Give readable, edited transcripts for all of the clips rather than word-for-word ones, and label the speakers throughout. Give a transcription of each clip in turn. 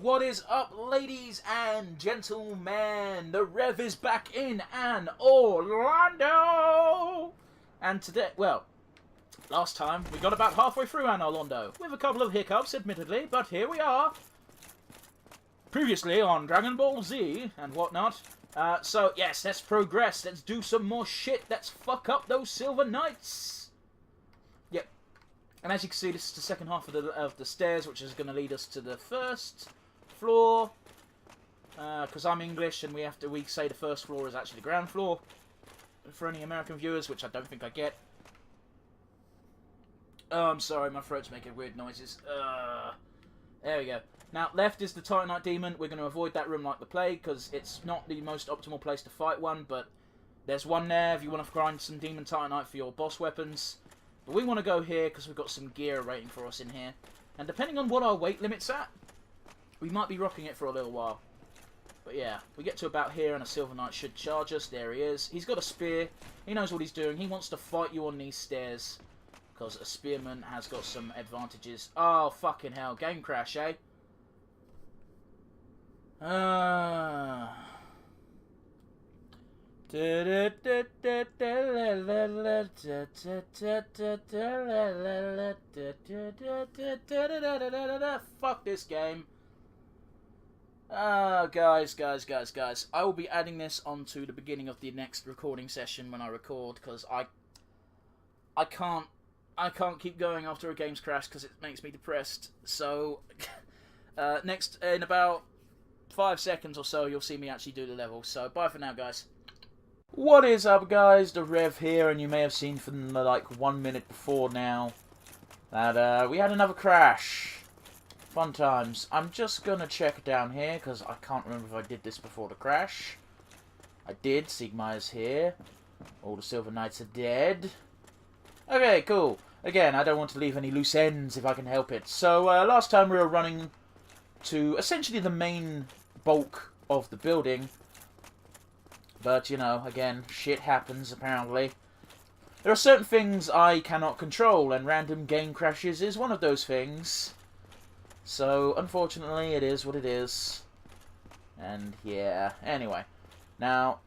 Speaker 1: What is up, ladies and gentlemen? The Rev is back in Orlando! And today, well, last time we got about halfway through Orlando, with a couple of hiccups, admittedly, but here we are. Previously on Dragon Ball Z and whatnot. So, yes, let's progress. Let's do some more shit. Let's fuck up those Silver Knights. Yep. And as you can see, this is the second half of the stairs, which is going to lead us to the first floor. Because I'm English and we say the first floor is actually the ground floor. For any American viewers, which I don't think I get. Oh, I'm sorry, my throat's making weird noises. There we go. Now, left is the Titanite Demon. We're going to avoid that room like the plague, because it's not the most optimal place to fight one, but there's one there if you want to grind some Demon Titanite for your boss weapons. But we want to go here, because we've got some gear waiting for us in here. And depending on what our weight limit's at, we might be rocking it for a little while. But yeah, we get to about here, and a Silver Knight should charge us. There he is. He's got a spear. He knows what he's doing. He wants to fight you on these stairs, because a spearman has got some advantages. Oh, fucking hell. Game crash, eh? Fuck this game. Guys. I will be adding this onto the beginning of the next recording session when I record, because I can't keep going after a game's crash because it makes me depressed. So, next, in about 5 seconds or so, you'll see me actually do the level. So, bye for now, guys. What is up, guys? The Rev here, and you may have seen from the, 1 minute before now that we had another crash. Fun times. I'm just gonna check down here, because I can't remember if I did this before the crash. I did. Sigma is here. All the Silver Knights are dead. Okay, cool. Again, I don't want to leave any loose ends if I can help it. So, last time we were running to essentially the main bulk of the building. But, you know, again, shit happens, apparently. There are certain things I cannot control, and random game crashes is one of those things. So, unfortunately, it is what it is. And, yeah. Anyway. Now,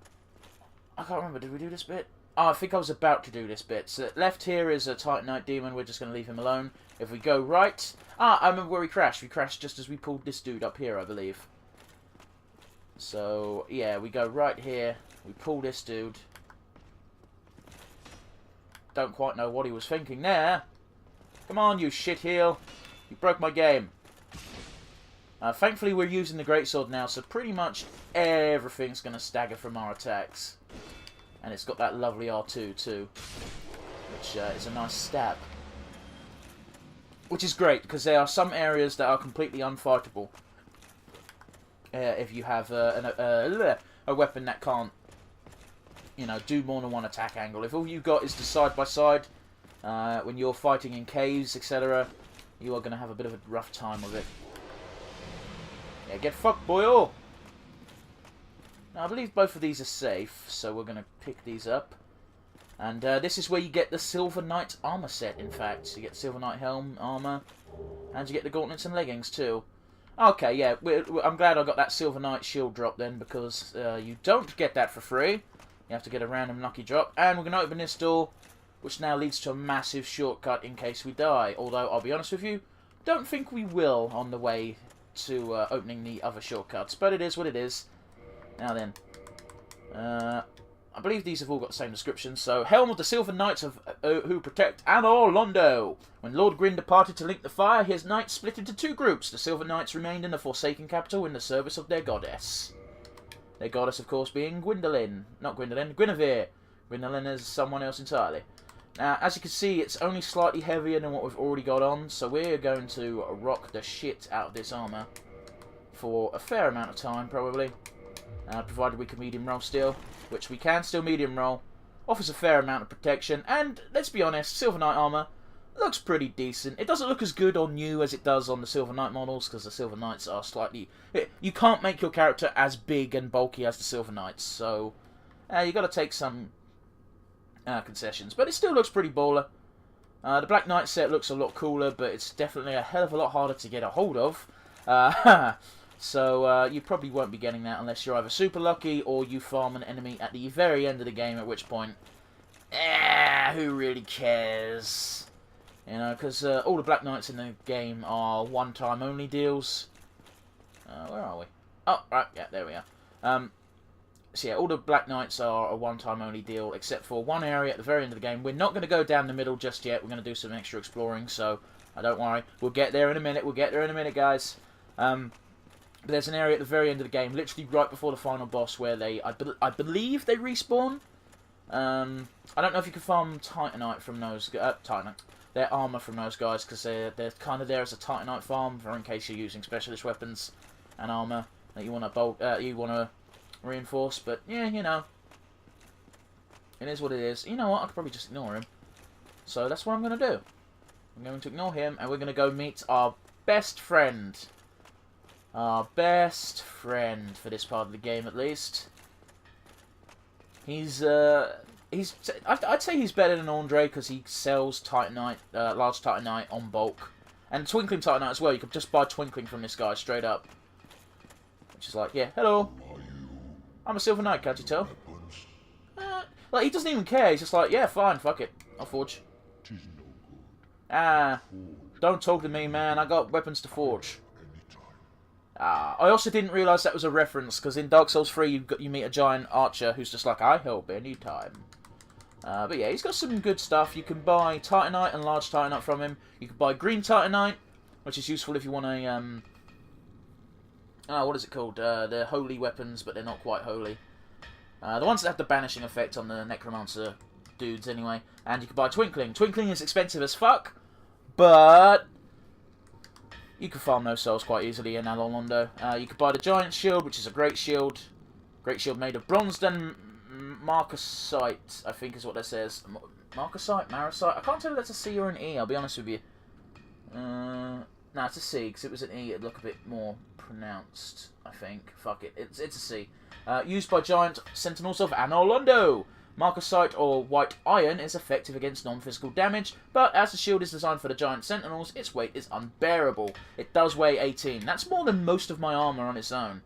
Speaker 1: I can't remember, did we do this bit? Oh, I think I was about to do this bit. So, left here is a Titanite Demon. We're just going to leave him alone. If we go right... Ah, I remember where we crashed. We crashed just as we pulled this dude up here, I believe. So, yeah, we go right here. We pull this dude. Don't quite know what he was thinking there. Come on, you shitheel. You broke my game. Thankfully, we're using the Greatsword now, so pretty much everything's going to stagger from our attacks. And it's got that lovely R2 too, which is a nice stab. Which is great, because there are some areas that are completely unfightable. If you have a weapon that can't, you know, do more than one attack angle. If all you've got is the side-by-side, when you're fighting in caves, etc., you are going to have a bit of a rough time with it. Yeah, get fucked, boyo! Now, I believe both of these are safe, so we're going to pick these up. And this is where you get the Silver Knight armor set, in fact. So you get Silver Knight helm, armor, and you get the gauntlets and leggings, too. Okay, yeah, I'm glad I got that Silver Knight shield drop then, because you don't get that for free. You have to get a random lucky drop. And we're going to open this door, which now leads to a massive shortcut in case we die. Although, I'll be honest with you, don't think we will on the way to opening the other shortcuts. But it is what it is. Now then, I believe these have all got the same description. So, Helm of the Silver Knights of who protect Anor Londo. When Lord Gwyn departed to link the fire, his knights split into two groups. The Silver Knights remained in the Forsaken capital in the service of their goddess. Their goddess, of course, being Gwendolyn. Not Gwendolyn, Guinevere. Gwendolyn is someone else entirely. Now, as you can see, it's only slightly heavier than what we've already got on, so we're going to rock the shit out of this armour for a fair amount of time, probably. Provided we can medium roll still, which we can still medium roll. Offers a fair amount of protection, and let's be honest, Silver Knight armour looks pretty decent. It doesn't look as good on you as it does on the Silver Knight models, because the Silver Knights are slightly... You can't make your character as big and bulky as the Silver Knights, so you got to take some concessions. But it still looks pretty baller. The Black Knight set looks a lot cooler, but it's definitely a hell of a lot harder to get a hold of. So you probably won't be getting that unless you're either super lucky or you farm an enemy at the very end of the game, at which point, who really cares? You know, because all the Black Knights in the game are one-time only deals. Where are we? Oh, right, yeah, there we are. So yeah, all the Black Knights are a one-time only deal, except for one area at the very end of the game. We're not going to go down the middle just yet. We're going to do some extra exploring, so don't worry. We'll get there in a minute. We'll get there in a minute, guys. But there's an area at the very end of the game, literally right before the final boss, where I believe they respawn. I don't know if you can farm Titanite from those their armor from those guys, because they're kind of there as a Titanite farm, for in case you're using specialist weapons and armor that you want to reinforce. But yeah, you know, it is what it is. You know what? I could probably just ignore him. So that's what I'm going to do. I'm going to ignore him, and we're going to go meet our best friend. Our best friend for this part of the game, at least. I'd say he's better than Andre because he sells Titanite, large Titanite on bulk, and Twinkling Titanite as well. You could just buy Twinkling from this guy straight up, which is like, yeah, hello, I'm a Silver Knight, can't you tell? Like, he doesn't even care. He's just like, yeah, fine, fuck it, I'll forge. Don't talk to me, man. I got weapons to forge. I also didn't realise that was a reference, because in Dark Souls 3 you meet a giant archer who's just like, I help anytime. But yeah, he's got some good stuff. You can buy Titanite and large Titanite from him. You can buy green Titanite, which is useful if you want a, what is it called? They're holy weapons, but they're not quite holy. The ones that have the banishing effect on the Necromancer dudes, anyway. And you can buy Twinkling. Twinkling is expensive as fuck, but you can farm those souls quite easily in Alomondo. You could buy the Giant Shield, which is a great shield. Great shield made of bronze and marcasite, I think is what that says. Marcasite? Marasite? I can't tell if that's a C or an E, I'll be honest with you. No, it's a C, because if it was an E, it'd look a bit more pronounced, I think. Fuck it, it's a C. Used by giant sentinels of Alomondo. Marcasite, or white iron, is effective against non-physical damage, but as the shield is designed for the giant sentinels, its weight is unbearable. It does weigh 18. That's more than most of my armor on its own.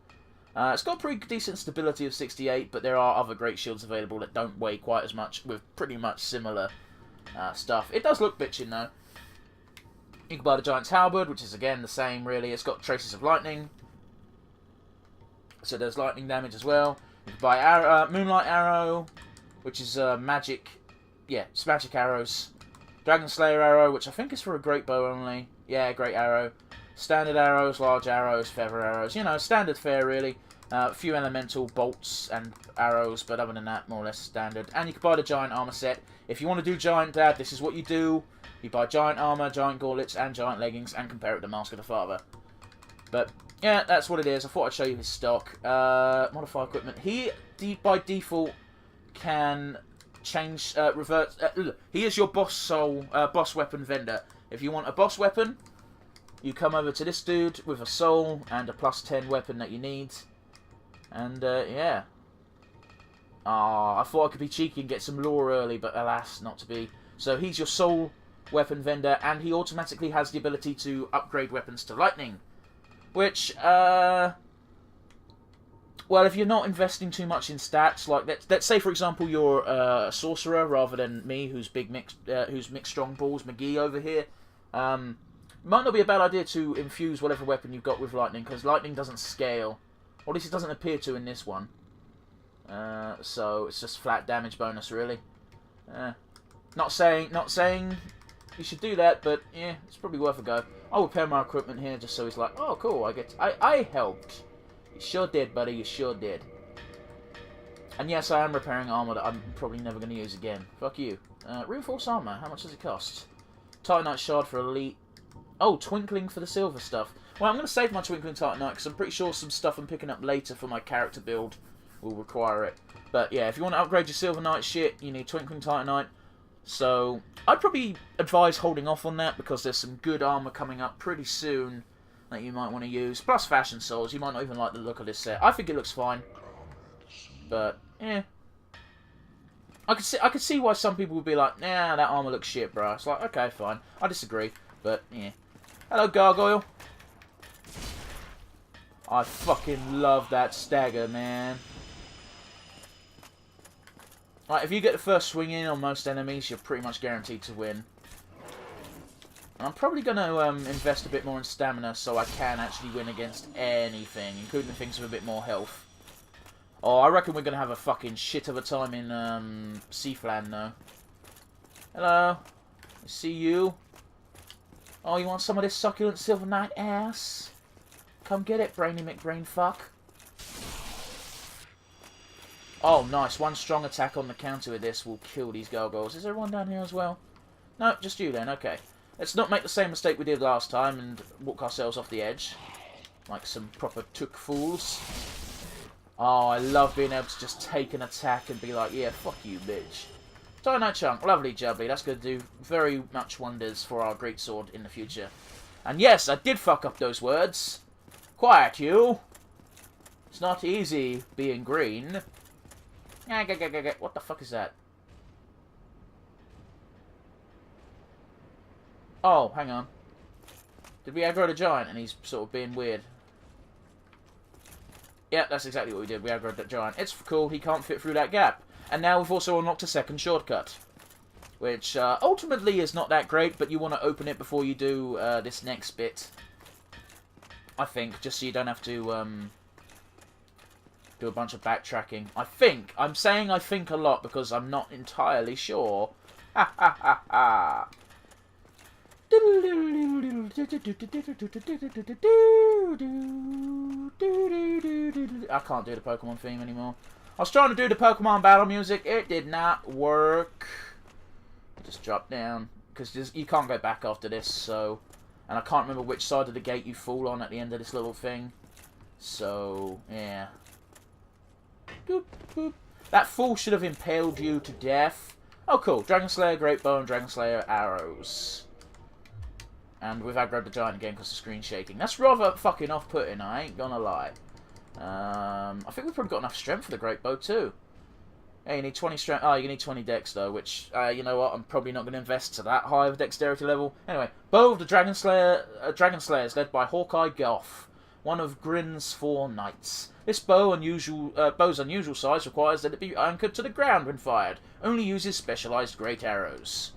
Speaker 1: It's got pretty decent stability of 68, but there are other great shields available that don't weigh quite as much, with pretty much similar stuff. It does look bitchin' though. You can buy the Giant's Halberd, which is again the same really. It's got traces of lightning, so there's lightning damage as well. You can buy Moonlight Arrow, which is magic. Yeah, it's magic arrows. Dragon Slayer Arrow, which I think is for a great bow only. Yeah, great arrow. Standard arrows, large arrows, feather arrows. You know, standard fare really. A few elemental bolts and arrows, but other than that, more or less standard. And you can buy the giant armor set. If you want to do giant dad, this is what you do. You buy giant armor, giant gauntlets, and giant leggings, and compare it to Mask of the Father. But yeah, that's what it is. I thought I'd show you his stock. Modify equipment. He, by default, can change, revert. He is your boss weapon vendor. If you want a boss weapon, you come over to this dude with a soul and a +10 weapon that you need. And yeah. I thought I could be cheeky and get some lore early, but alas, not to be. So he's your soul weapon vendor, and he automatically has the ability to upgrade weapons to lightning. Which, well, if you're not investing too much in stats, like let's say for example you're a sorcerer rather than me, who's mixed strong balls McGee over here, might not be a bad idea to infuse whatever weapon you've got with lightning, because lightning doesn't scale, or at least it doesn't appear to in this one. So it's just flat damage bonus really. Not saying you should do that, but yeah, it's probably worth a go. I'll repair my equipment here just so he's like, oh cool, I helped. You sure did, buddy, you sure did. And yes, I am repairing armor that I'm probably never going to use again. Fuck you. Reinforced armor, how much does it cost? Titanite shard for elite. Oh, Twinkling for the silver stuff. Well, I'm going to save my Twinkling Titanite because I'm pretty sure some stuff I'm picking up later for my character build will require it. But yeah, if you want to upgrade your Silver Knight shit, you need Twinkling Titanite. So I'd probably advise holding off on that because there's some good armor coming up pretty soon that you might want to use. Plus Fashion Souls, you might not even like the look of this set. I think it looks fine, but yeah, I could see why some people would be like, nah, that armor looks shit, bro. It's like, okay, fine, I disagree, but yeah. Hello, Gargoyle. I fucking love that stagger, man. Right, if you get the first swing in on most enemies, you're pretty much guaranteed to win. And I'm probably going to invest a bit more in stamina so I can actually win against anything, including things with a bit more health. Oh, I reckon we're going to have a fucking shit of a time in Seaflan, though. Hello. I see you. Oh, you want some of this succulent Silver Knight ass? Come get it, Brainy McBrainfuck. Oh, nice. One strong attack on the counter with this will kill these gargoyles. Is there one down here as well? No, just you then. Okay. Let's not make the same mistake we did last time and walk ourselves off the edge. Like some proper took fools. Oh, I love being able to just take an attack and be like, yeah, fuck you, bitch. Dynamite Chunk. Lovely, jubbly. That's going to do very much wonders for our greatsword in the future. And yes, I did fuck up those words. Quiet, you. It's not easy being green. What the fuck is that? Oh, hang on. Did we aggro the giant and he's sort of being weird? Yeah, that's exactly what we did. We aggroed that giant. It's cool. He can't fit through that gap. And now we've also unlocked a second shortcut. Which ultimately is not that great, but you want to open it before you do this next bit. I think, just so you don't have to do a bunch of backtracking. I think. I'm saying I think a lot because I'm not entirely sure. Ha ha ha ha. I can't do the Pokemon theme anymore. I was trying to do the Pokemon battle music. It did not work. Just drop down. Because you can't go back after this, so... And I can't remember which side of the gate you fall on at the end of this little thing. So, yeah. Doop, boop. That fall should have impaled you to death. Oh, cool. Dragon Slayer, Great Bow, and Dragon Slayer arrows. And we've aggroed the giant again because the screen's shaking. That's rather fucking off-putting, I ain't gonna lie. I think we've probably got enough strength for the Great Bow, too. Hey, you need 20 strength. Oh, you need 20 dex, though, which, you know what, I'm probably not going to invest to that high of a dexterity level. Anyway, Bow of the Dragon Slayer, Dragon Slayers, led by Hawkeye Goff, one of Grin's 4 knights. This bow's unusual size requires that it be anchored to the ground when fired. Only uses specialized great arrows.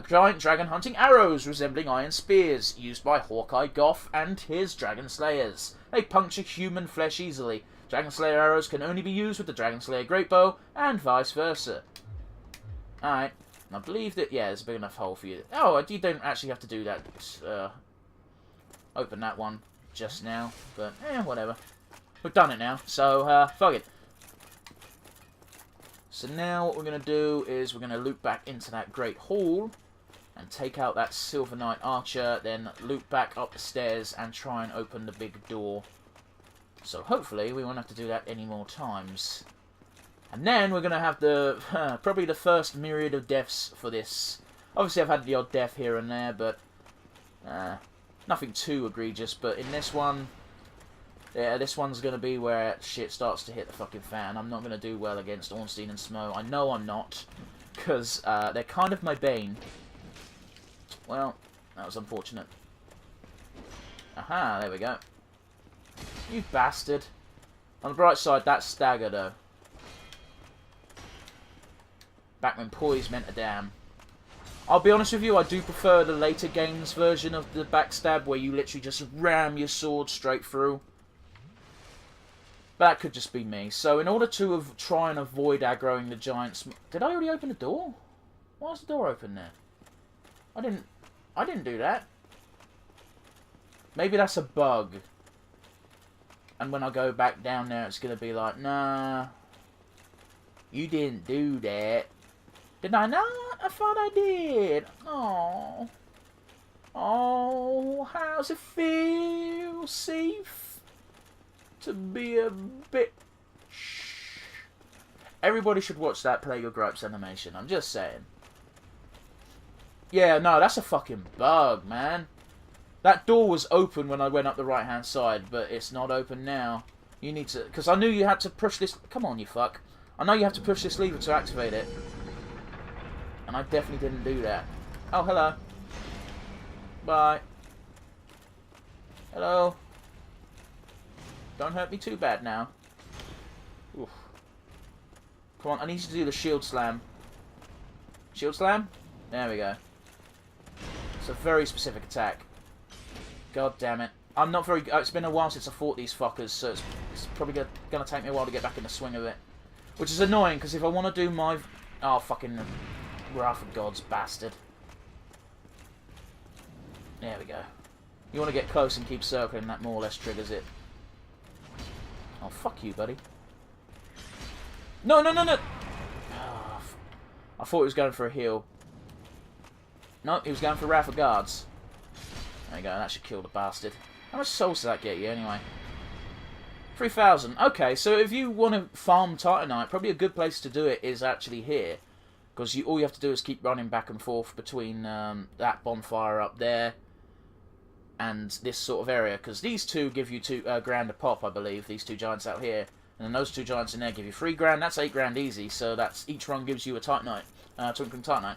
Speaker 1: Giant dragon hunting arrows resembling iron spears, used by Hawkeye Goff and his Dragon Slayers. They puncture human flesh easily. Dragon Slayer arrows can only be used with the Dragon Slayer Great Bow, and vice versa. Alright, I believe that, yeah, there's a big enough hole for you. Oh, you don't actually have to do that. Open that one just now, but, whatever. We've done it now, so, fuck it. So now what we're going to do is we're going to loop back into that Great Hall and take out that Silver Knight Archer, then loop back up the stairs and try and open the big door. So hopefully we won't have to do that any more times. And then we're going to have the probably the first myriad of deaths for this. Obviously I've had the odd death here and there, but nothing too egregious. But in this one... Yeah, this one's going to be where shit starts to hit the fucking fan. I'm not going to do well against Ornstein and Smo. I know I'm not, because they're kind of my bane. Well, that was unfortunate. Aha, there we go. You bastard. On the bright side, that's stagger, though. Back when poise meant a damn. I'll be honest with you, I do prefer the later games version of the backstab, where you literally just ram your sword straight through. But that could just be me. So in order to try and avoid aggroing the giants... Did I already open the door? Why is the door open there? I didn't do that. Maybe that's a bug. And when I go back down there, it's going to be like, nah. You didn't do that. Did I not? I thought I did. Oh. Oh, how's it feel? Safe? To be a bitch. Everybody should watch that Plague of Gripes animation. I'm just saying. Yeah, no, that's a fucking bug, man. That door was open when I went up the right-hand side, but it's not open now. You need to... Because I knew you had to push this... Come on, you fuck. I know you have to push this lever to activate it. And I definitely didn't do that. Oh, hello. Bye. Hello. Don't hurt me too bad now. Oof. Come on, I need you to do the shield slam. Shield slam? There we go. It's a very specific attack. God damn it. I'm not very... it's been a while since I fought these fuckers, so it's probably going to take me a while to get back in the swing of it. Which is annoying, because if I want to do my... Oh, fucking... Wrath of Gods, bastard. There we go. You want to get close and keep circling, that more or less triggers it. Oh, fuck you, buddy. No, no, no, no! Oh, I thought he was going for a heal. No, he was going for Wrath of Guards. There you go, that should kill the bastard. How much souls does that get you, anyway? 3,000. Okay, so if you want to farm Titanite, probably a good place to do it is actually here. Because all you have to do is keep running back and forth between that bonfire up there and this sort of area. Because these two give you 2 grand a pop, I believe. These two giants out here. And then those 2 giants in there give you 3 grand. That's 8 grand easy. So that's each run gives you a Titanite. Twinkling Titanite.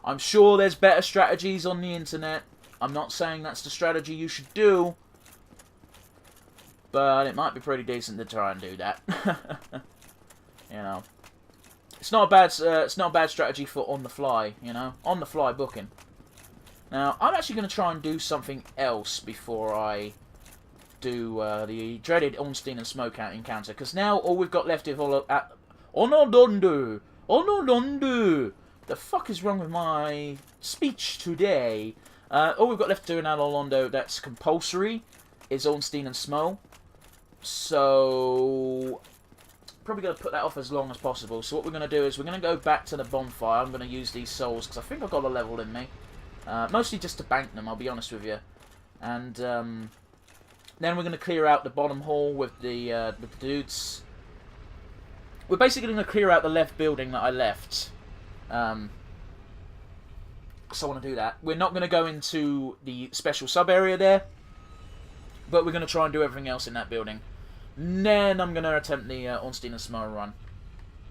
Speaker 1: I'm sure there's better strategies on the internet. I'm not saying that's the strategy you should do. But it might be pretty decent to try and do that. You know. It's not a bad strategy for on the fly, you know, on the fly booking. Now, I'm actually going to try and do something else before I do the dreaded Ornstein and Smoke encounter, because now all we've got left is Onodondu. The fuck is wrong with my speech today? All we've got left to do in Alolondo that's compulsory is Ornstein and Smoke. So probably going to put that off as long as possible. So what we're going to do is we're going to go back to the bonfire. I'm going to use these souls because I think I've got a level in me. Mostly just to bank them, I'll be honest with you. And then we're going to clear out the bottom hall with the dudes. We're basically going to clear out the left building that I left. So I want to do that. We're not going to go into the special sub-area there. But we're going to try and do everything else in that building. Then I'm going to attempt the Ornstein and Smoke run.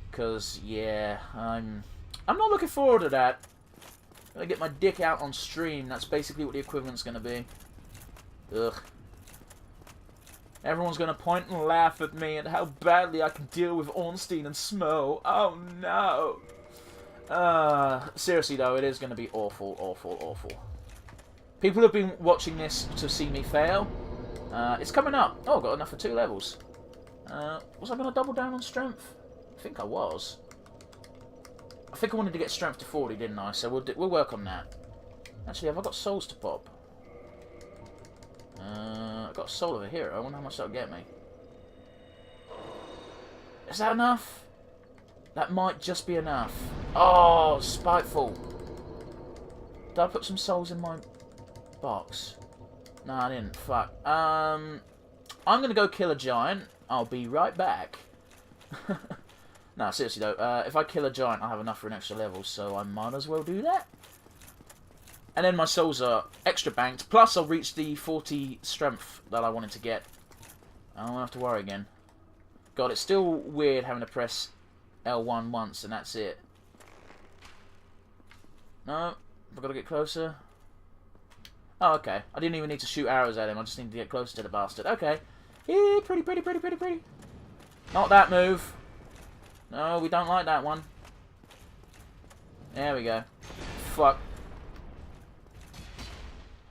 Speaker 1: Because, yeah, I'm not looking forward to that. I'm going to get my dick out on stream. That's basically what the equivalent's going to be. Ugh. Everyone's going to point and laugh at me at how badly I can deal with Ornstein and Smoke. Oh, no. Seriously, though, it is going to be awful, awful, awful. People have been watching this to see me fail. It's coming up. Oh, got enough for 2 levels. Was I going to double down on strength? I think I was. I think I wanted to get strength to 40, didn't I? So we'll work on that. Actually, have I got souls to pop? I've got a soul of a hero. I wonder how much that'll get me. Is that enough? That might just be enough. Oh, spiteful. Did I put some souls in my box? No, I didn't. Fuck. I'm going to go kill a giant. I'll be right back. No, seriously though. If I kill a giant, I'll have enough for an extra level, so I might as well do that. And then my souls are extra banked. Plus, I'll reach the 40 strength that I wanted to get. I don't have to worry again. God, it's still weird having to press L1 once, and that's it. No, I've got to get closer. Oh, okay. I didn't even need to shoot arrows at him. I just need to get closer to the bastard. Okay. Yeah, pretty, pretty, pretty, pretty, pretty. Not that move. No, we don't like that one. There we go. Fuck.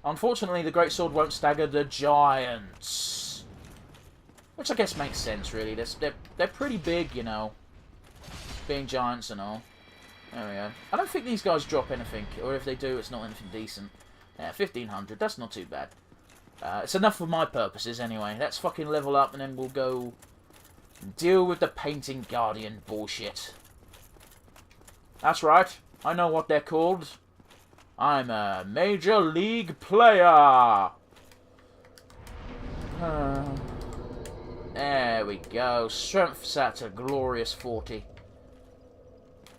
Speaker 1: Unfortunately, the Great Sword won't stagger the giants. Which I guess makes sense, really. They're pretty big, you know. Being giants and all. There we go. I don't think these guys drop anything. Or if they do, it's not anything decent. Yeah, 1,500. That's not too bad. It's enough for my purposes, anyway. Let's fucking level up, and then we'll go deal with the Painting Guardian bullshit. That's right. I know what they're called. I'm a Major League player. There we go. Strength's at a glorious 40.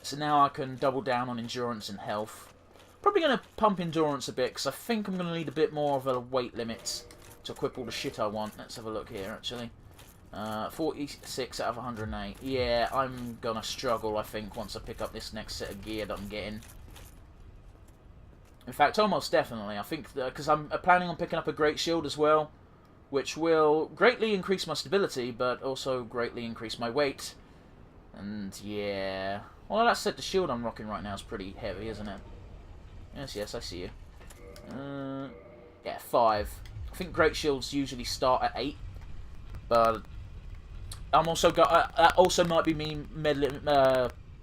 Speaker 1: So now I can double down on endurance and health. Probably going to pump endurance a bit, because I think I'm going to need a bit more of a weight limit to equip all the shit I want. Let's have a look here, actually. 46 out of 108. Yeah, I'm going to struggle, I think, once I pick up this next set of gear that I'm getting. In fact, almost definitely. I think, because I'm planning on picking up a Great Shield as well, which will greatly increase my stability, but also greatly increase my weight. And yeah, well, that said, the shield I'm rocking right now is pretty heavy, isn't it? Yes, I see you. Yeah, 5. I think great shields usually start at 8, but I'm also got that also might be me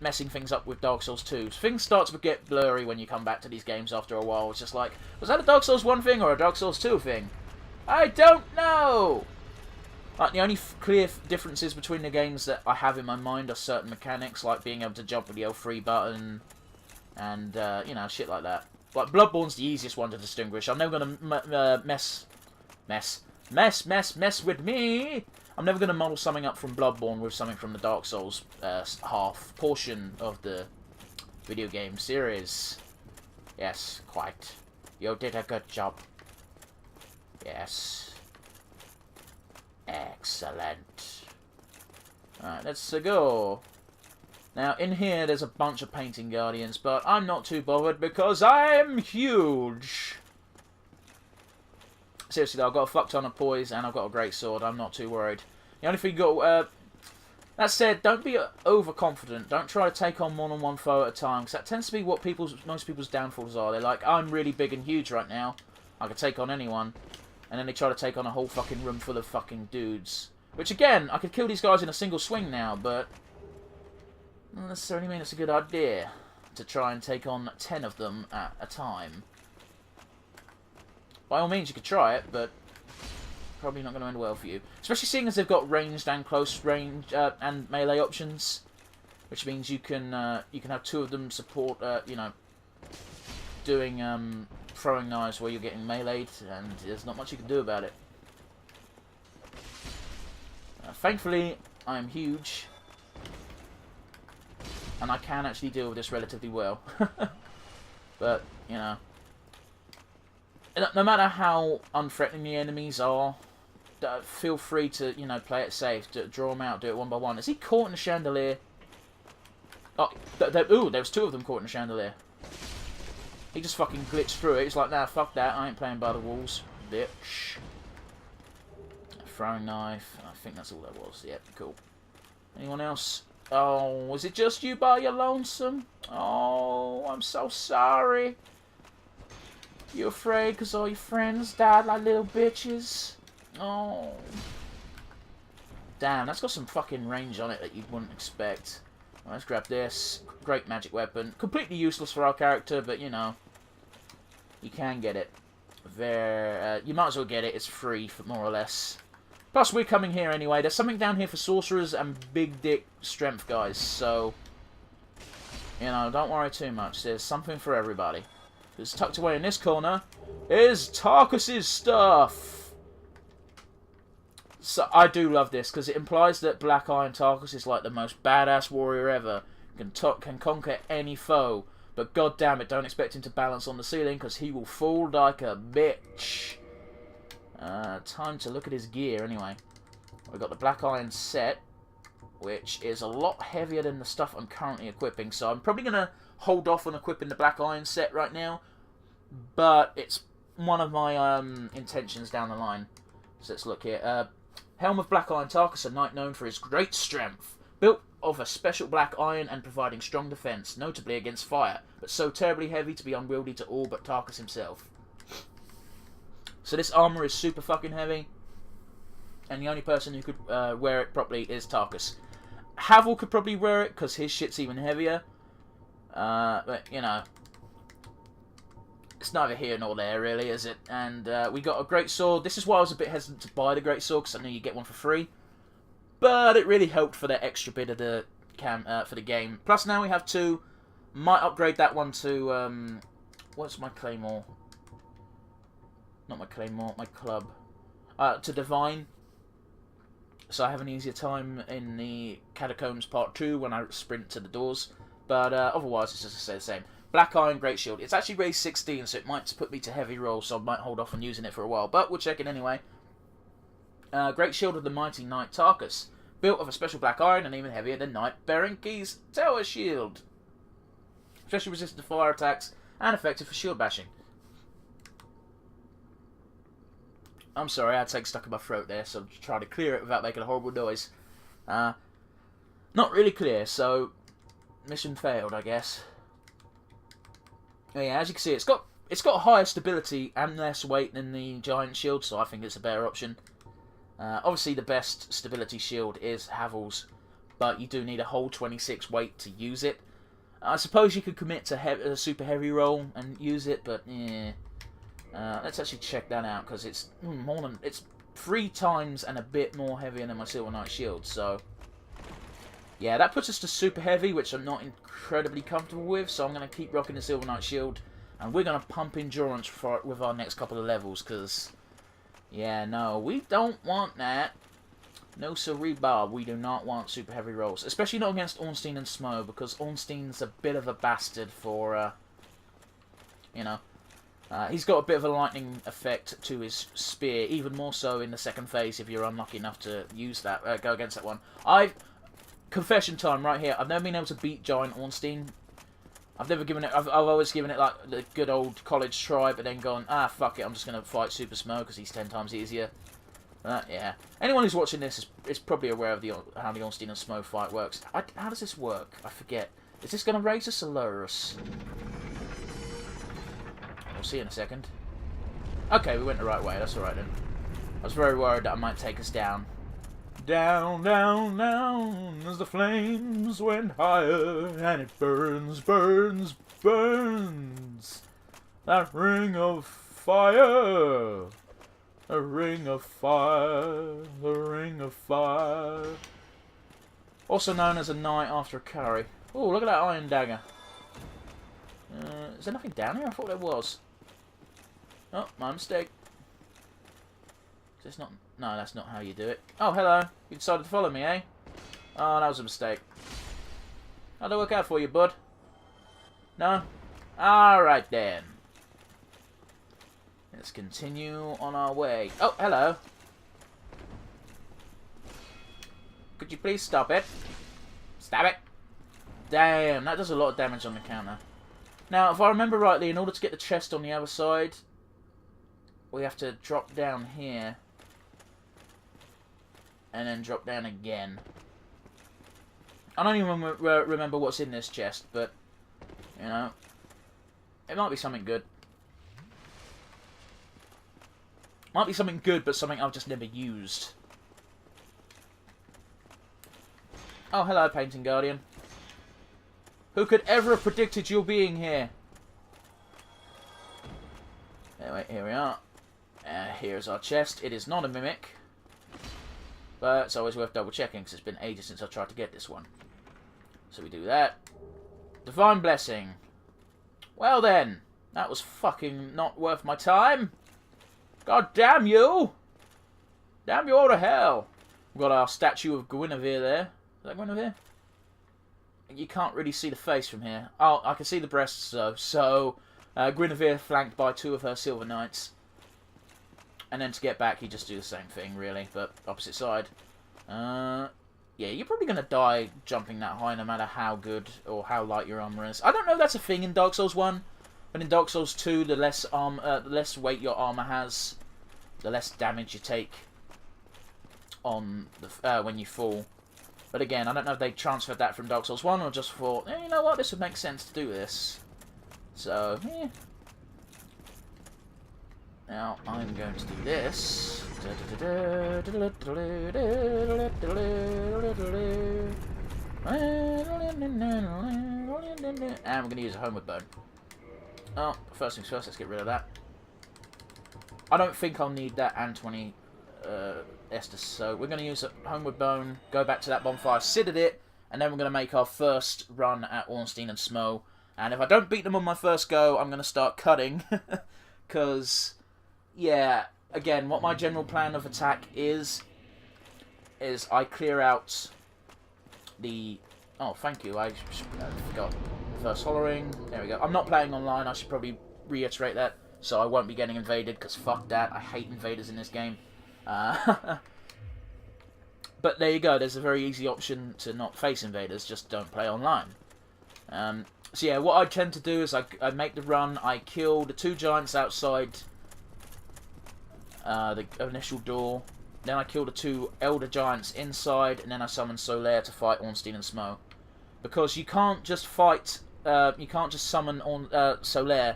Speaker 1: messing things up with Dark Souls 2. Things start to get blurry when you come back to these games after a while. It's just like, was that a Dark Souls 1 thing or a Dark Souls 2 thing? I don't know! Like, the only clear differences between the games that I have in my mind are certain mechanics, like being able to jump with the L3 button, and, you know, shit like that. Like, Bloodborne's the easiest one to distinguish. I'm never gonna mess with me! I'm never gonna model something up from Bloodborne with something from the Dark Souls half portion of the video game series. Yes, quite. You did a good job. Yes. Excellent. Alright, let's go. Now, in here, there's a bunch of painting guardians, but I'm not too bothered because I'm huge. Seriously, though, I've got a fuck ton of poise and I've got a great sword. I'm not too worried. The only thing you got... that said, don't be overconfident. Don't try to take on more than one foe at a time, because that tends to be what most people's downfalls are. They're like, I'm really big and huge right now. I can take on anyone. And then they try to take on a whole fucking room full of fucking dudes. Which, again, I could kill these guys in a single swing now, but... doesn't necessarily mean it's a good idea to try and take on 10 of them at a time. By all means, you could try it, but probably not going to end well for you. Especially seeing as they've got ranged and close range and melee options, which means you can have 2 of them support, you know, doing throwing knives where you're getting meleeed, and there's not much you can do about it. Thankfully, I am huge, and I can actually deal with this relatively well. But, you know, no matter how unthreatening the enemies are, feel free to, you know, play it safe, draw them out, do it one by one. Is he caught in the chandelier? Oh, ooh, there was 2 of them caught in the chandelier. He just fucking glitched through it. He's like, nah, fuck that, I ain't playing by the walls, bitch. A throwing knife, I think that's all that was. Yep, cool. Anyone else? Oh, was it just you by your lonesome? Oh, I'm so sorry. You afraid because all your friends died like little bitches? Oh. Damn, that's got some fucking range on it that you wouldn't expect. Well, let's grab this. Great magic weapon. Completely useless for our character, but you know, you can get it. You might as well get it. It's free, for more or less. Plus, we're coming here anyway. There's something down here for sorcerers and big dick strength guys, so you know, don't worry too much. There's something for everybody. Because tucked away in this corner is Tarkus's stuff. So I do love this because it implies that Black Iron Tarkus is like the most badass warrior ever. Can conquer any foe, but goddamn it, don't expect him to balance on the ceiling because he will fall like a bitch. Time to look at his gear anyway. We've got the Black Iron set, which is a lot heavier than the stuff I'm currently equipping, so I'm probably going to hold off on equipping the Black Iron set right now, but it's one of my intentions down the line. So let's look here. Helm of Black Iron Tarkus, a knight known for his great strength, built of a special black iron and providing strong defense, notably against fire, but so terribly heavy to be unwieldy to all but Tarkus himself. So this armor is super fucking heavy, and the only person who could wear it properly is Tarkus. Havel could probably wear it because his shit's even heavier, but you know, it's neither here nor there, really, is it? And we got a great sword. This is why I was a bit hesitant to buy the great sword, because I knew you get one for free. But it really helped for that extra bit of the for the game. Plus, now we have 2. Might upgrade that one to what's my claymore? Not my claymore, my club. To divine. So I have an easier time in the Catacombs Part 2 when I sprint to the doors. But otherwise, it's just the same. Black Iron Great Shield. It's actually raised 16, so it might put me to heavy roll, so I might hold off on using it for a while. But we'll check it anyway. Great Shield of the Mighty Knight Tarkus. Built of a special black iron and even heavier than Knight Berenki's Tower Shield. Especially resistant to fire attacks and effective for shield bashing. I'm sorry, I had something stuck in my throat there, so I'm just trying to clear it without making a horrible noise. Not really clear, so mission failed, I guess. Yeah, as you can see, it's got higher stability and less weight than the giant shield, so I think it's a better option. Obviously, the best stability shield is Havel's, but you do need a whole 26 weight to use it. I suppose you could commit to a super heavy roll and use it, but yeah. Let's actually check that out, because it's it's 3 times and a bit more heavier than my Silver Knight shield. So yeah, that puts us to super heavy, which I'm not incredibly comfortable with. So I'm going to keep rocking the Silver Knight shield, and we're going to pump endurance with our next couple of levels, because yeah, no, we don't want that. No siree, Bob, we do not want super heavy rolls. Especially not against Ornstein and Smo, because Ornstein's a bit of a bastard for, you know, he's got a bit of a lightning effect to his spear, even more so in the second phase if you're unlucky enough to use that, go against that one. Confession time right here, I've never been able to beat Giant Ornstein. I've always given it like the good old college try, but then gone, fuck it, I'm just going to fight Super Smo because he's 10 times easier. Yeah. Anyone who's watching this is probably aware of how the Ornstein and Smo fight works. How does this work? I forget. Is this going to raise us or lower us? We'll see in a second. Okay, we went the right way. That's alright then. I was very worried that I might take us down. Down, down, down as the flames went higher, and it burns, burns, burns. That ring of fire. A ring of fire, the ring of fire. Also known as a night after a curry. Oh, look at that iron dagger. Is there nothing down here? I thought there was. Oh, my mistake. Is this not... No, that's not how you do it. Oh, hello. You decided to follow me, eh? Oh, that was a mistake. How'd that work out for you, bud? No? Alright then. Let's continue on our way. Oh, hello. Could you please stop it? Stop it. Damn, that does a lot of damage on the counter. Now, if I remember rightly, in order to get the chest on the other side, we have to drop down here. And then drop down again. I don't even remember what's in this chest, but, you know, it might be something good. Might be something good, but something I've just never used. Oh, hello, Painting Guardian. Who could ever have predicted your being here? Anyway, here we are. Here's our chest. It is not a mimic. But it's always worth double checking, because it's been ages since I tried to get this one. So we do that. Divine Blessing. Well then. That was fucking not worth my time. God damn you! Damn you all to hell! We've got our statue of Guinevere there. Is that Guinevere? You can't really see the face from here. Oh, I can see the breasts though. So, Guinevere flanked by 2 of her Silver Knights. And then to get back, you just do the same thing, really, but opposite side. Yeah, you're probably going to die jumping that high, no matter how good or how light your armor is. I don't know if that's a thing in Dark Souls 1. But in Dark Souls 2, the less weight your armor has, the less damage you take on the when you fall. But again, I don't know if they transferred that from Dark Souls 1 or just thought, you know what, this would make sense to do this. So, yeah. Now, I'm going to do this. And we're going to use a Homeward Bone. Oh, first things first, let's get rid of that. I don't think I'll need that and 20 Estus, so we're going to use a Homeward Bone, go back to that bonfire, sit at it, and then we're going to make our first run at Ornstein and Smo. And if I don't beat them on my first go, I'm going to start cutting. Because, yeah, again, what my general plan of attack is I clear out the... Oh, thank you, I forgot. First hollowing. There we go. I'm not playing online. I should probably reiterate that. So I won't be getting invaded, because fuck that. I hate invaders in this game. But there you go. There's a very easy option to not face invaders. Just don't play online. So yeah, what I tend to do is I make the run. I kill the 2 giants outside the initial door. Then I kill the 2 Elder Giants inside, and then I summon Solaire to fight Ornstein and Smo. Because you can't just fight, you can't just summon Solaire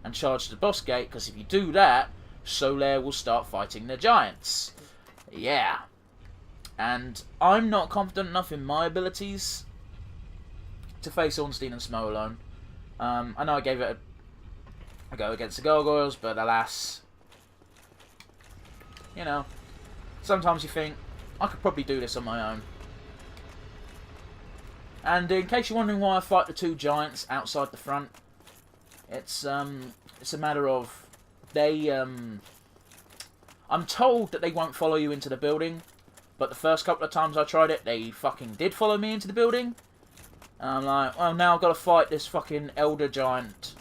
Speaker 1: and charge the boss gate, because if you do that, Solaire will start fighting the Giants. Yeah. And I'm not confident enough in my abilities to face Ornstein and Smo alone. I know I gave it a go against the Gargoyles, but alas, you know, sometimes you think, I could probably do this on my own. And in case you're wondering why I fight the 2 Giants outside the front, it's a matter of, I'm told that they won't follow you into the building, but the first couple of times I tried it, they fucking did follow me into the building. And I'm like, well, now I've got to fight this fucking Elder Giant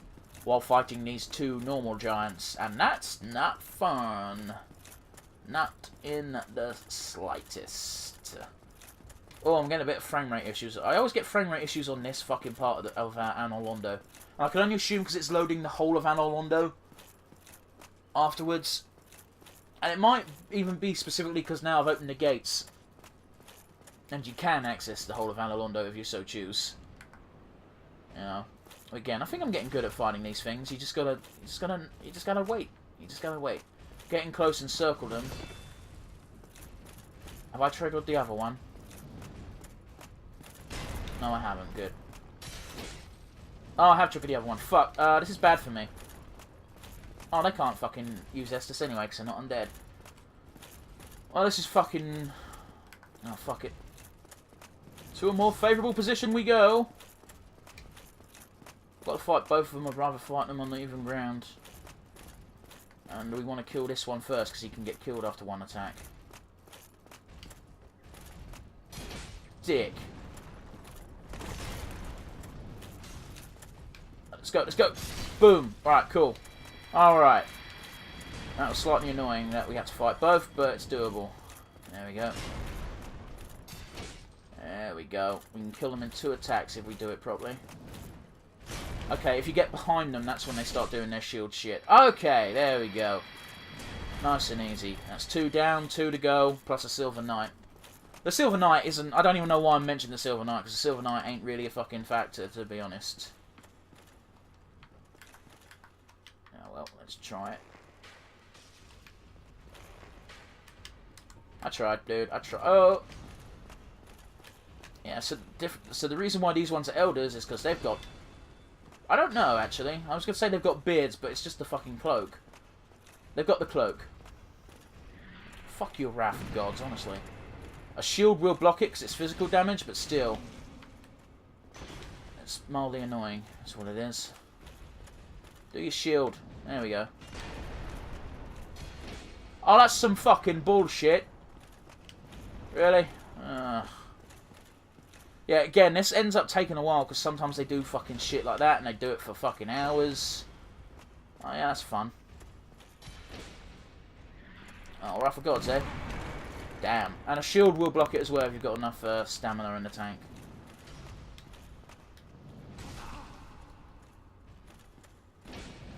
Speaker 1: while fighting these 2 normal Giants, and that's not fun. Not in the slightest. Oh, I'm getting a bit of frame rate issues. I always get frame rate issues on this fucking part of Anor Londo. I can only assume because it's loading the whole of Anor Londo afterwards. And it might even be specifically because now I've opened the gates. And you can access the whole of Anor Londo if you so choose. You know. Again, I think I'm getting good at fighting these things. You just gotta wait. You just gotta wait. Getting close and circle them. Have I triggered the other one? No, I haven't. Good. Oh, I have triggered the other one. Fuck. This is bad for me. Oh, they can't fucking use Estus anyway because they're not undead. Well, this is fucking... Oh, fuck it. To a more favourable position we go. Got to fight both of them. I'd rather fight them on the even ground. And we want to kill this one first because he can get killed after one attack. Dick. Let's go, let's go. Boom. Alright, cool. Alright. That was slightly annoying that we had to fight both, but it's doable. There we go. There we go. We can kill them in 2 attacks if we do it properly. Okay, if you get behind them, that's when they start doing their shield shit. Okay, there we go. Nice and easy. That's 2 down, 2 to go, plus a Silver Knight. The Silver Knight isn't... I don't even know why I'm mentioning the Silver Knight, because the Silver Knight ain't really a fucking factor, to be honest. Oh, well, let's try it. I tried, dude. I tried. Oh! Yeah, so the reason why these ones are elders is because they've got... I don't know, actually. I was going to say they've got beards, but it's just the fucking cloak. They've got the cloak. Fuck your Wrath of Gods, honestly. A shield will block it because it's physical damage, but still. It's mildly annoying. That's what it is. Do your shield. There we go. Oh, that's some fucking bullshit. Really? Yeah, again, this ends up taking a while because sometimes they do fucking shit like that and they do it for fucking hours. Oh yeah, that's fun. Oh, Wrath of Gods, eh? Damn. And a shield will block it as well if you've got enough stamina in the tank.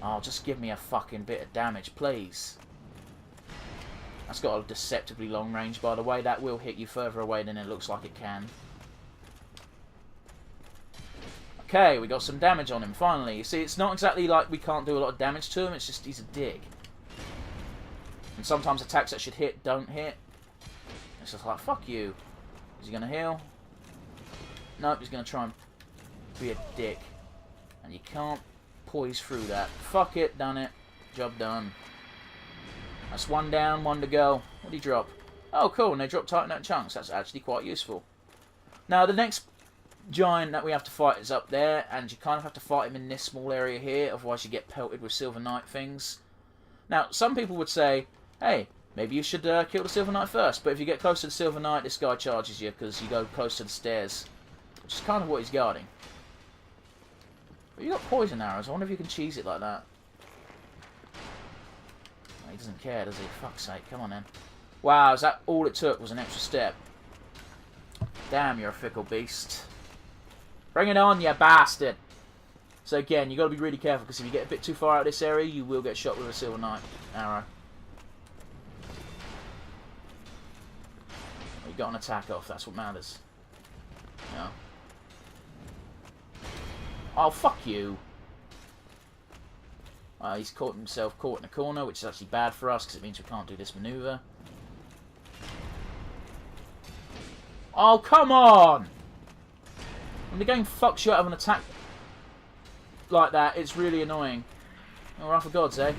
Speaker 1: Oh, just give me a fucking bit of damage, please. That's got a deceptively long range, by the way. That will hit you further away than it looks like it can. Okay, we got some damage on him, finally. You see, it's not exactly like we can't do a lot of damage to him, it's just he's a dick. And sometimes attacks that should hit don't hit. It's just like, fuck you. Is he going to heal? Nope, he's going to try and be a dick. And you can't poise through that. Fuck it, done it. Job done. That's 1 down, 1 to go. What did he drop? Oh, cool, and they drop Titanite chunks. That's actually quite useful. Now, the next giant that we have to fight is up there, and you kind of have to fight him in this small area here, otherwise you get pelted with Silver Knight things. Now, some people would say, hey, maybe you should kill the Silver Knight first, but if you get close to the Silver Knight, this guy charges you because you go close to the stairs, which is kind of what he's guarding. But you got poison arrows. I wonder if you can cheese it like that. Oh, he doesn't care, does he? Fuck's sake, come on then. Wow, is that all it took was an extra step? Damn, you're a fickle beast. Bring it on, you bastard! So again, you got to be really careful because if you get a bit too far out of this area, you will get shot with a Silver Knight arrow. We got an attack off, that's what matters. No. Oh, fuck you. He's caught himself caught in a corner, which is actually bad for us, because it means we can't do this maneuver. Oh, come on! When the game fucks you out of an attack like that, it's really annoying. Oh, right for gods, eh?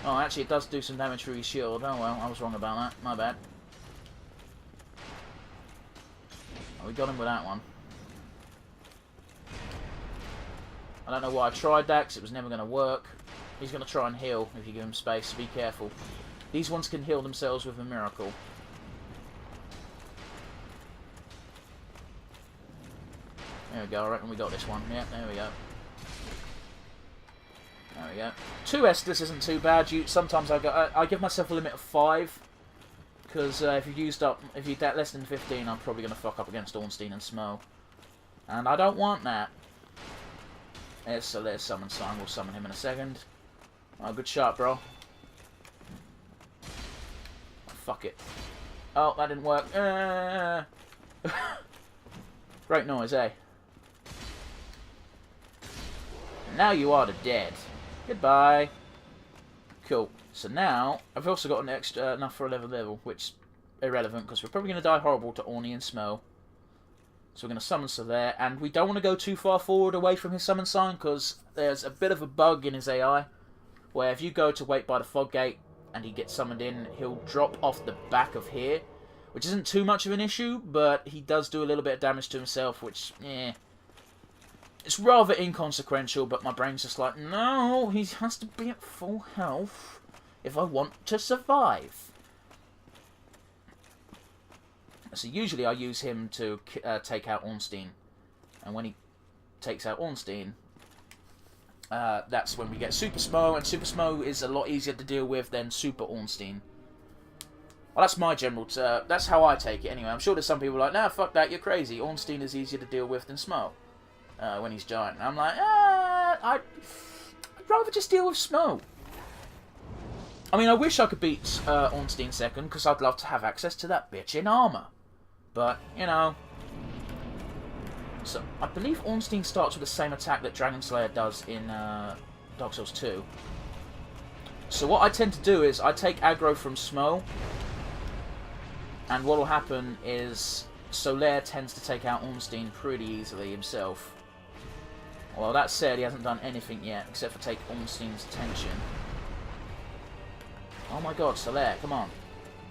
Speaker 1: Oh, actually, it does do some damage through his shield. Oh, well, I was wrong about that. My bad. Oh, we got him with that one. I don't know why I tried that, because it was never going to work. He's going to try and heal if you give him space, so be careful. These ones can heal themselves with a miracle. There we go, I reckon we got this one. Yeah, there we go. There we go. 2 Estus isn't too bad. Sometimes I give myself a limit of 5. Because if you've got less than 15, I'm probably going to fuck up against Ornstein and Smo. And I don't want that. There's Summon Sign. We'll summon him in a second. Oh, good shot, bro. Oh, fuck it. Oh, that didn't work. Great noise, eh? And now you are the dead. Goodbye. Cool. So now, I've also got an extra enough for a level, which is irrelevant, because we're probably going to die horrible to Orny and Smo. So we're going to summon Solaire, and we don't want to go too far forward away from his summon sign, because there's a bit of a bug in his AI, where if you go to wait by the fog gate, and he gets summoned in, he'll drop off the back of here, which isn't too much of an issue, but he does do a little bit of damage to himself, which, it's rather inconsequential, but my brain's just like, no, he has to be at full health if I want to survive. So usually I use him to take out Ornstein. And when he takes out Ornstein, that's when we get Super Smo, and Super Smo is a lot easier to deal with than Super Ornstein. Well, that's my general... that's how I take it anyway. I'm sure there's some people like, nah, fuck that, you're crazy. Ornstein is easier to deal with than Smo when he's giant. And I'm like, I'd rather just deal with Smo. I mean, I wish I could beat Ornstein second, because I'd love to have access to that bitch in armour. But, you know... So, I believe Ornstein starts with the same attack that Dragon Slayer does in Dark Souls 2. So what I tend to do is, I take aggro from Smo, and what will happen is, Solaire tends to take out Ornstein pretty easily himself. Well, that said, he hasn't done anything yet, except for take Ornstein's attention. Oh my god, Solaire, come on.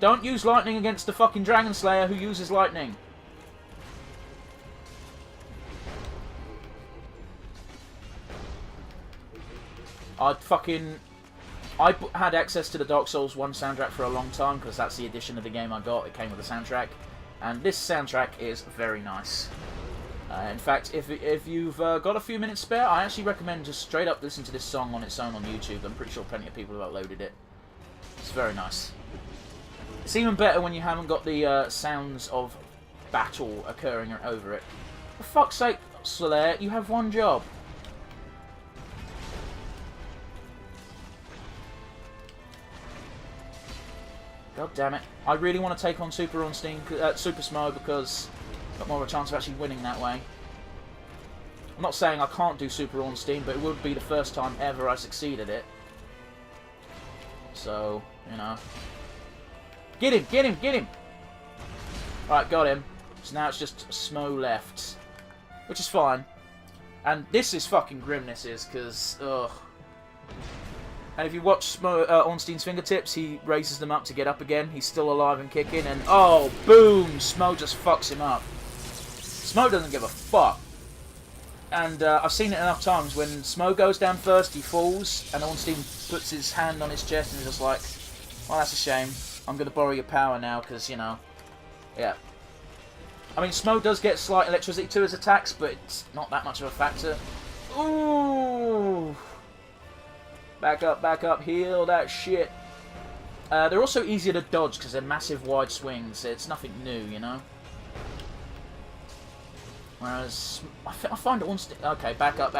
Speaker 1: Don't use lightning against the fucking Dragon Slayer who uses lightning. I had access to the Dark Souls 1 soundtrack for a long time, because that's the edition of the game I got. It came with a soundtrack. And this soundtrack is very nice. In fact, if you've got a few minutes spare, I actually recommend just straight up listen to this song on its own on YouTube. I'm pretty sure plenty of people have uploaded it. It's very nice. It's even better when you haven't got the sounds of battle occurring over it. For fuck's sake, Solaire, you have one job. God damn it. I really want to take on Super Ornstein, Super Smo, because I've got more of a chance of actually winning that way. I'm not saying I can't do Super Ornstein, but it would be the first time ever I succeeded it. So, you know. Get him! Get him! Get him! Right, got him. So now it's just Smo left. Which is fine. And this is fucking grim, this is, because, ugh. And if you watch Ornstein's fingertips, he raises them up to get up again. He's still alive and kicking, and oh, boom! Smo just fucks him up. Smo doesn't give a fuck. And I've seen it enough times. When Smo goes down first, he falls, and Ornstein puts his hand on his chest and is just like, well, that's a shame. I'm going to borrow your power now, because, you know, yeah. I mean, Smo does get slight electricity to his attacks, but it's not that much of a factor. Ooh! Back up, heal that shit. They're also easier to dodge because they're massive wide swings. It's nothing new, you know? Whereas, I find Ornstein... Okay, back up.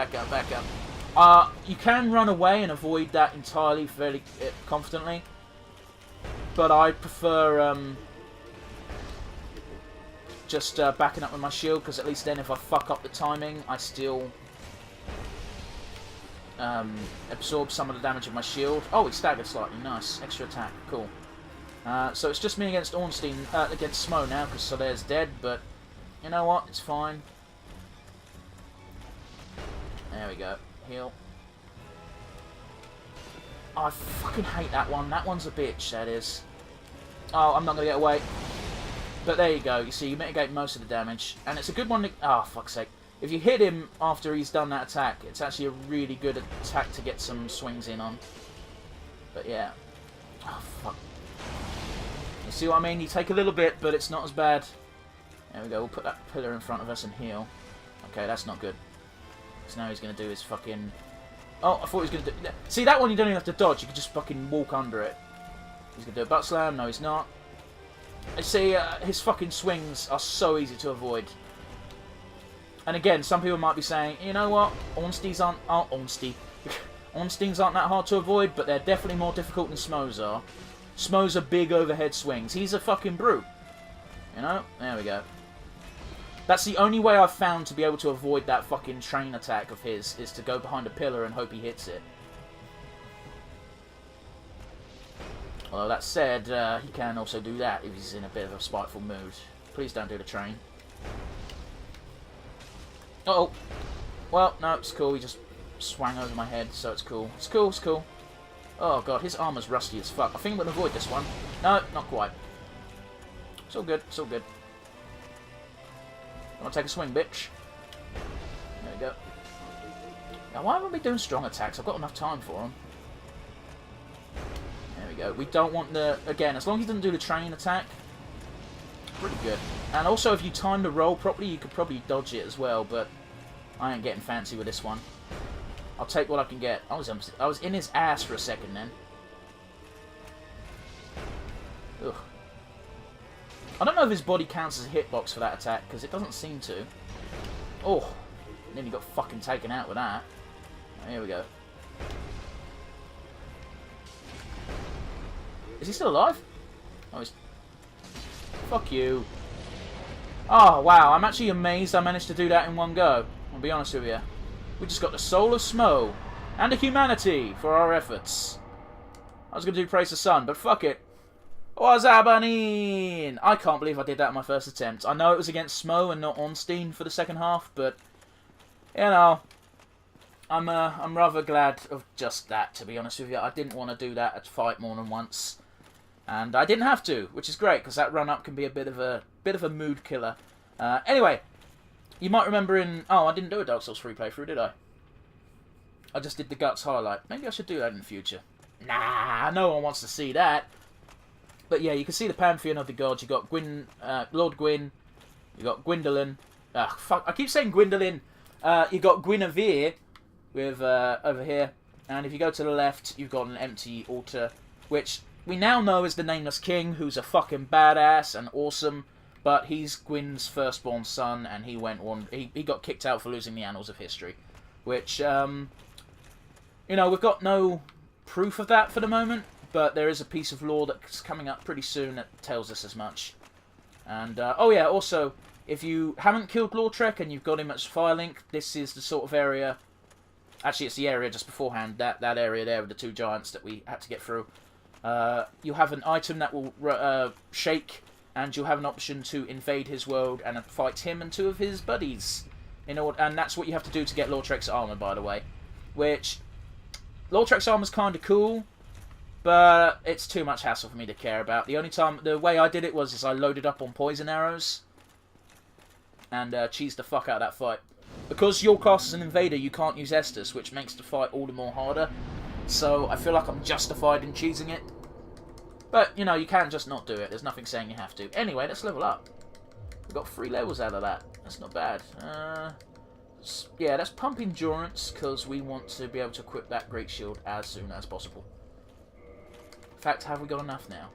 Speaker 1: You can run away and avoid that entirely fairly confidently. But I prefer just backing up with my shield, because at least then if I fuck up the timing, I still absorb some of the damage of my shield. Oh, he staggered slightly. Nice. Extra attack. Cool. So it's just me against Ornstein, against Smo now, because Soler's dead, but you know what? It's fine. There we go. Heal. Oh, I fucking hate that one. That one's a bitch, that is. Oh, I'm not going to get away. But there you go. You see, you mitigate most of the damage. And it's a good one to... Oh, fuck's sake. If you hit him after he's done that attack, it's actually a really good attack to get some swings in on. But yeah. Oh, fuck. You see what I mean? You take a little bit, but it's not as bad. There we go. We'll put that pillar in front of us and heal. Okay, that's not good. So now he's going to do his fucking... Oh, I thought he was going to do... See, that one you don't even have to dodge. You can just fucking walk under it. He's going to do a butt slam. No, he's not. I see, his fucking swings are so easy to avoid. And again, some people might be saying, you know what? Ornsteins aren't that hard to avoid, but they're definitely more difficult than Smo's are. Smo's are big overhead swings. He's a fucking brute. You know? There we go. That's the only way I've found to be able to avoid that fucking train attack of his, is to go behind a pillar and hope he hits it. Although that said, he can also do that if he's in a bit of a spiteful mood. Please don't do the train. Uh-oh. Well, no, it's cool. He just swang over my head, so it's cool. It's cool, it's cool. Oh, God, his armor's rusty as fuck. I think I'm going to avoid this one. No, not quite. It's all good, it's all good. Want to take a swing, bitch? There we go. Now, why haven't we doing strong attacks? I've got enough time for them. There we go. We don't want the... Again, as long as he doesn't do the train attack, pretty good. And also, if you time the roll properly, you could probably dodge it as well, but I ain't getting fancy with this one. I'll take what I can get. I was in his ass for a second then. Ugh. I don't know if his body counts as a hitbox for that attack, because it doesn't seem to. Oh, nearly got fucking taken out with that. Here we go. Is he still alive? Oh, he's... Fuck you. Oh, wow, I'm actually amazed I managed to do that in one go. I'll be honest with you. We just got the soul of Smo, and the humanity for our efforts. I was going to do Praise the Sun, but fuck it. What's happening? I can't believe I did that in my first attempt. I know it was against Smo and not Ornstein for the second half, but you know, I'm rather glad of just that, to be honest with you. I didn't want to do that at fight more than once, and I didn't have to, which is great because that run up can be a bit of a mood killer. Anyway, you might remember in I didn't do a Dark Souls 3 playthrough, did I? I just did the Guts highlight. Maybe I should do that in the future. Nah, no one wants to see that. But yeah, you can see the pantheon of the gods. You got Lord Gwyn. You got Gwyndolin. Fuck! I keep saying Gwyndolin. You got Guinevere with over here, and if you go to the left, you've got an empty altar, which we now know is the Nameless King, who's a fucking badass and awesome. But he's Gwyn's firstborn son, and he got kicked out for losing the annals of history, which you know, we've got no proof of that for the moment. But there is a piece of lore that's coming up pretty soon that tells us as much. And, oh yeah, also, if you haven't killed Lautrec and you've got him at Firelink, this is the sort of area... Actually, it's the area just beforehand, that area there with the two giants that we had to get through. You'll have an item that will shake, and you'll have an option to invade his world and fight him and two of his buddies. And that's what you have to do to get Lautrec's armor, by the way. Which, Lautrec's armor's kind of cool, but it's too much hassle for me to care about. The way I did it was I loaded up on poison arrows and cheesed the fuck out of that fight. Because you're classed as an invader, you can't use Estus, which makes the fight all the more harder. So I feel like I'm justified in cheesing it. But, you know, you can just not do it. There's nothing saying you have to. Anyway, let's level up. We got 3 levels out of that. That's not bad. Yeah, let's pump endurance, because we want to be able to equip that Great Shield as soon as possible. In fact, have we got enough now?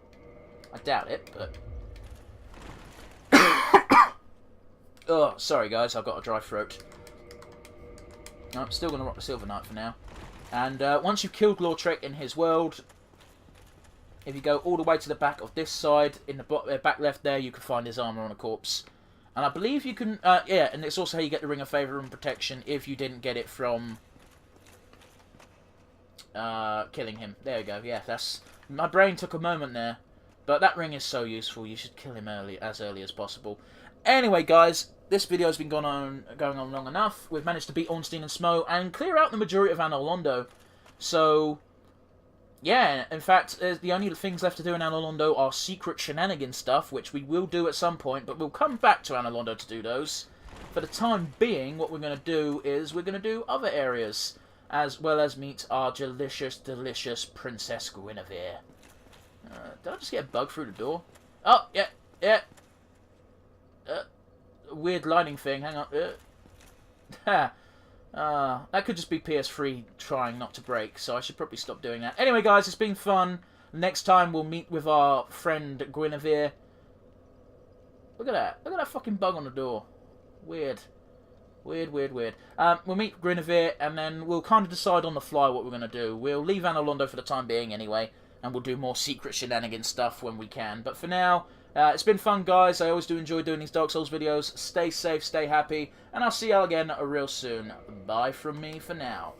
Speaker 1: I doubt it, but... Oh, sorry guys, I've got a dry throat. No, I'm still going to rock the Silver Knight for now. And once you've killed Lautrec in his world, if you go all the way to the back of this side, in the back left there, you can find his armour on a corpse. And I believe you can... yeah, and it's also how you get the Ring of Favour and Protection if you didn't get it from... killing him. There we go. Yeah, that's... My brain took a moment there. But that ring is so useful. You should kill him as early as possible. Anyway, guys, this video's been going on long enough. We've managed to beat Ornstein and Smo and clear out the majority of Anor Londo. So... yeah, in fact, the only things left to do in Anor Londo are secret shenanigan stuff, which we will do at some point, but we'll come back to Anor Londo to do those. For the time being, what we're going to do is we're going to do other areas, as well as meet our delicious, delicious Princess Guinevere. Did I just get a bug through the door? Oh, yeah, yeah. Weird lighting thing, hang on. That could just be PS3 trying not to break, so I should probably stop doing that. Anyway, guys, it's been fun. Next time, we'll meet with our friend Guinevere. Look at that. Look at that fucking bug on the door. Weird. Weird, weird, weird. We'll meet Guinevere, and then we'll kind of decide on the fly what we're going to do. We'll leave Anor Londo for the time being, anyway, and we'll do more secret shenanigan stuff when we can. But for now... it's been fun, guys. I always do enjoy doing these Dark Souls videos. Stay safe, stay happy, and I'll see y'all again real soon. Bye from me for now.